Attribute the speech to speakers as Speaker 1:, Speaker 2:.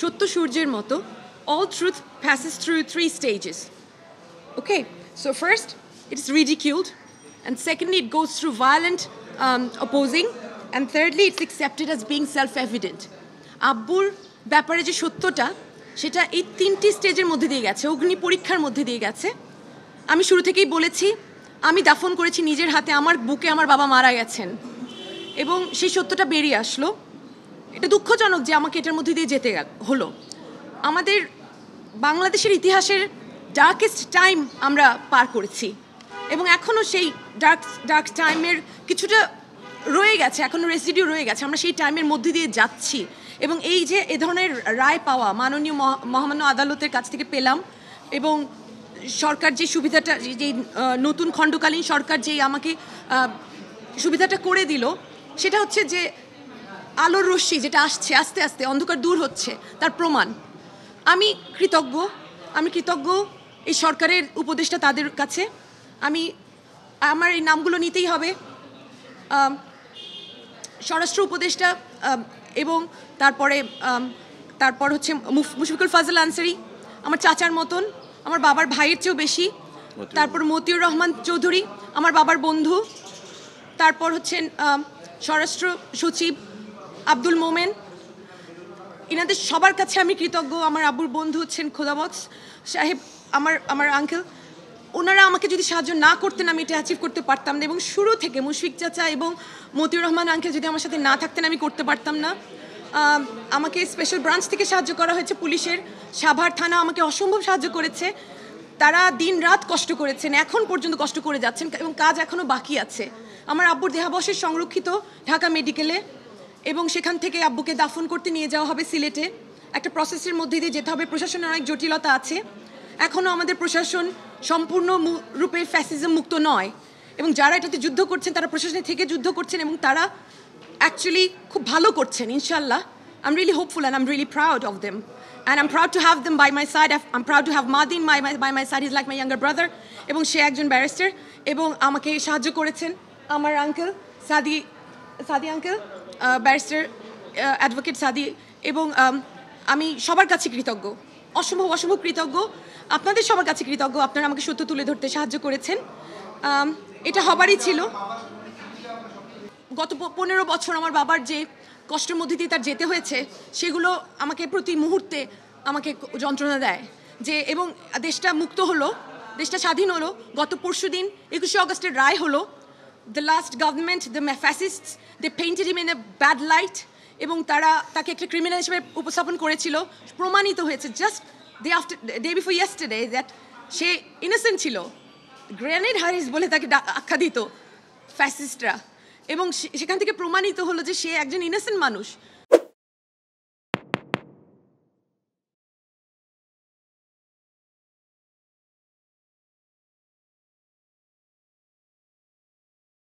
Speaker 1: সত্য সূর্যের মতো, all truth passes through 3 stages. Okay, so first it is ridiculed, and secondly it goes through violent opposing, and thirdly it's accepted as being self-evident. আব্বুর ব্যাপারে যে সত্যটা সেটা এই 3টি স্টেজের মধ্যে দিয়ে গেছে, অগ্নি পরীক্ষার মধ্যে দিয়ে গেছে। আমি শুরু থেকেই বলেছি আমি দাফন করেছি নিজের হাতে, আমার বুকে আমার বাবা মারা গেছেন, এবং সেই সত্যটা বেরিয়ে আসলো। এটা দুঃখজনক যে আমাকে এটার মধ্যে দিয়ে যেতে হলো। আমাদের বাংলাদেশের ইতিহাসের ডার্কেস্ট টাইম আমরা পার করেছি, এবং এখনও সেই ডার্ক টাইমের কিছুটা রয়ে গেছে, এখনও রেসিডিউ রয়ে গেছে। আমরা সেই টাইমের মধ্যে দিয়ে যাচ্ছি, এবং এই যে এ ধরনের রায় পাওয়া মাননীয় মহামান্য আদালতের কাছ থেকে পেলাম, এবং সরকার যে সুবিধাটা, যে নতুন খণ্ডকালীন সরকার যেই আমাকে সুবিধাটা করে দিল, সেটা হচ্ছে যে আলোর রশ্মি যেটা আসছে আস্তে আস্তে, অন্ধকার দূর হচ্ছে, তার প্রমাণ। আমি কৃতজ্ঞ এই সরকারের উপদেষ্টা তাদের কাছে। আমার এই নামগুলো নিতেই হবে, স্বরাষ্ট্র উপদেষ্টা, এবং তারপর হচ্ছে মুশফিকুল ফাজল আনসারি, আমার চাচার মতন, আমার বাবার ভাইয়ের চেয়েও বেশি। তারপর মতিউর রহমান চৌধুরী, আমার বাবার বন্ধু। তারপর হচ্ছেন স্বরাষ্ট্র সচিব আব্দুল মোমেন। এনাদের সবার কাছে আমি কৃতজ্ঞ। আমার আব্বুর বন্ধু হচ্ছেন খোদাবক্স সাহেব, আমার আঙ্কেল। ওনারা আমাকে যদি সাহায্য না করতেন আমি এটা অ্যাচিভ করতে পারতাম না, এবং শুরু থেকে মুশফিক চাচা এবং মতিউর রহমান আঙ্কেল যদি আমার সাথে না থাকতেন আমি করতে পারতাম না। আমাকে স্পেশাল ব্রাঞ্চ থেকে সাহায্য করা হয়েছে, পুলিশের সাভার থানা আমাকে অসম্ভব সাহায্য করেছে। তারা দিন রাত কষ্ট করেছেন, এখন পর্যন্ত কষ্ট করে যাচ্ছেন, এবং কাজ এখনও বাকি আছে। আমার আব্বুর দেহাবশেষ সংরক্ষিত ঢাকা মেডিকেলে, এবং সেখান থেকে আব্বুকে দাফন করতে নিয়ে যাওয়া হবে সিলেটে। একটা প্রসেসের মধ্যে দিয়ে যেতে হবে, প্রশাসনের অনেক জটিলতা আছে। এখনও আমাদের প্রশাসন সম্পূর্ণ রূপে ফ্যাসিজম মুক্ত নয়, এবং যারা এটাতে যুদ্ধ করছেন তারা প্রশাসনের থেকে যুদ্ধ করছেন, এবং তারা অ্যাকচুয়ালি খুব ভালো করছেন ইনশাল্লাহ। I'm really hopeful and I'm really proud of them, and I'm proud to have them by my side. I'm proud to have Madin by my side. He's like my younger brother, এবং সে একজন barrister, এবং আমাকে সাহায্য করেছেন আমার uncle সাদি uncle, barrister advocate সাদি। এবং আমি সবার কাছে কৃতজ্ঞ, অসম্ভব কৃতজ্ঞ। আপনাদের সবার কাছে কৃতজ্ঞ, আপনারা আমাকে সত্য তুলে ধরতে সাহায্য করেছেন। এটা হবারই ছিল। গত 15 বছর আমার বাবার যে কষ্টের মধ্যে দিয়ে তার যেতে হয়েছে, সেগুলো আমাকে প্রতি মুহূর্তে আমাকে যন্ত্রণা দেয়। এবং দেশটা মুক্ত হলো, দেশটা স্বাধীন হলো। গত পরশুদিন 21শে অগস্টের রায় হলো। The last government, the fascists, they painted him in a bad light, এবং তাকে একটা ক্রিমিনাল হিসেবে উপস্থাপন করেছিল। প্রমাণিত হয়েছে just day before yesterday that say innocent ছিল। গ্রেনেড হারিস বলে তাকে আখ্যা দিত ফ্যাসিস্টরা, এবং সেখান থেকে প্রমাণিত হলো যে সে একজন ইনোসেন্ট মানুষ।